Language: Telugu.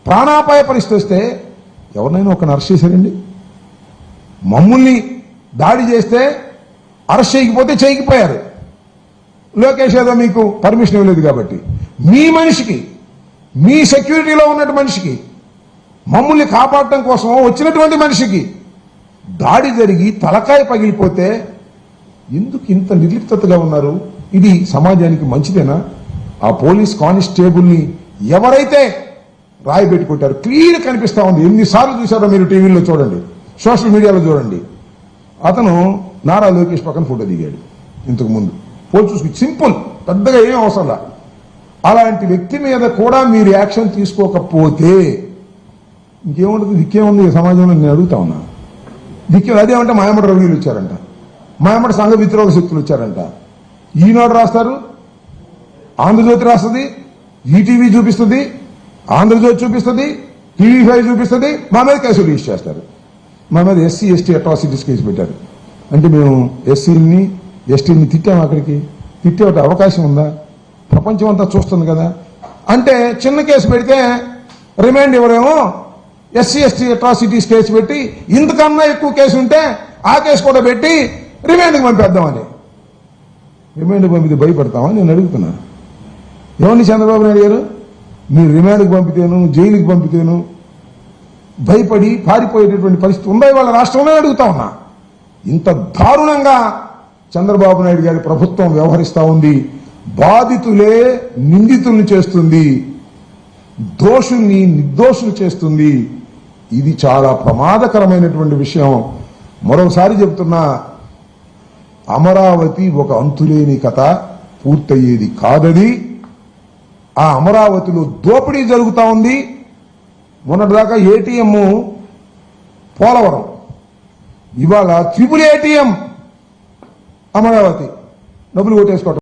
ప్రాణాపాయ పరిస్థితి వస్తే ఎవరినైనా ఒక అరెస్ట్ చేశారండి? మమ్మల్ని దాడి చేస్తే అరెస్ట్ చేయకపోతే చేయకపోయారు. లోకేష్ ఏదో మీకు పర్మిషన్ ఇవ్వలేదు కాబట్టి మీ మనిషికి, మీ సెక్యూరిటీలో ఉన్నటువంటి మనిషికి, మమ్మల్ని కాపాడటం కోసం వచ్చినటువంటి మనిషికి దాడి జరిగి తలకాయ పగిలిపోతే ఎందుకు ఇంత నిర్లిప్తతగా ఉన్నారు? ఇది సమాజానికి మంచిదేనా? ఆ పోలీస్ కానిస్టేబుల్ని ఎవరైతే రాయి పెట్టుకుంటారు క్లియర్ కనిపిస్తా ఉంది. ఎన్నిసార్లు చూసారో మీరు టీవీలో చూడండి, సోషల్ మీడియాలో చూడండి. అతను నారా లోకేష్ పక్కన ఫోటో దిగాడు ఇంతకు ముందు. పోల్ చూసుకు సింపుల్, పెద్దగా ఏం అవసరంలా. అలాంటి వ్యక్తి మీద కూడా మీరు యాక్షన్ తీసుకోకపోతే ఇంకేముంటుంది? దిక్కేముంది సమాజంలో? నేను అడుగుతా ఉన్నా. అదేమంటే మాయమడ రవిలు వచ్చారంట, మాయమడ సంఘ విద్రోహ శక్తులు వచ్చారంట. ఈనాడు రాస్తారు, ఆంధ్రజ్యోతి రాస్తుంది, ఈటీవీ చూపిస్తుంది, ఆంధ్రజ్యోతి చూపిస్తుంది, టీవీ5 చూపిస్తుంది. మా మీద కేసులు రిజిస్టర్ చేస్తారు. మా మీద ఎస్సీ ఎస్టీ అట్రాసిటీస్ కేసు పెట్టారు. అంటే మేము ఎస్సీని ఎస్టీని తిట్టాము. అక్కడికి తిట్టే అవకాశం ఉందా? ప్రపంచం అంతా చూస్తుంది కదా. అంటే చిన్న కేసు పెడితే రిమాండ్ ఇవ్వరేమో, ఎస్సీ ఎస్టీ అట్రాసిటీస్ కేసు పెట్టి ఇంతకన్నా ఎక్కువ కేసు ఉంటే ఆ కేసు కూడా పెట్టి రిమాండ్కి పంపేద్దామని. రిమాండ్కి పంపితే భయపడతామని నేను అడుగుతున్నా. ఏమండి చంద్రబాబు నాయుడు గారు, మీరు రిమాండ్కి పంపితేను జైలుకి పంపితేను భయపడి పారిపోయేటటువంటి పరిస్థితి ఉందా ఇవాళ రాష్ట్రంలో? అడుగుతా ఉన్నా. ఇంత దారుణంగా చంద్రబాబు నాయుడు గారి ప్రభుత్వం వ్యవహరిస్తా ఉంది. బాధితులే నిందితుల్ని చేస్తుంది, దోషుల్ని నిర్దోషులు చేస్తుంది. ఇది చాలా ప్రమాదకరమైనటువంటి విషయం. మరోసారి చెబుతున్నా, అమరావతి ఒక అంతులేని కథ, పూర్తయ్యేది కాదది. ఆ అమరావతిలో దోపిడీ జరుగుతూ ఉంది. మొన్నటిదాకా ఏటీఎం పోలవరం, ఇవాళ ట్రిపుల్ ఏటీఎం అమరావతి. డబ్బులు కొట్టేసుకోవటం.